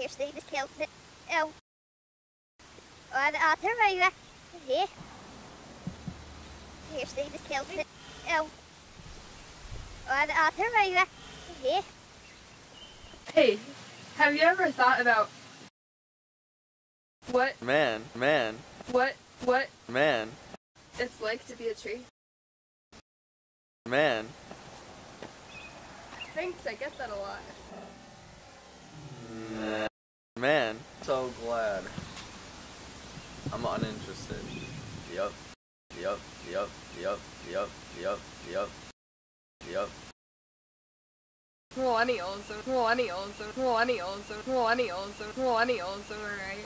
Here's the kills it. Oh. Oh, the other way. Here. Here's the kills it. Oh. Oh, the other way. Here. Hey, have you ever thought about what Man. it's like to be a tree? Man. Thanks, I get that a lot. Man. So glad. I'm uninterested. Yup. Millennials, alright.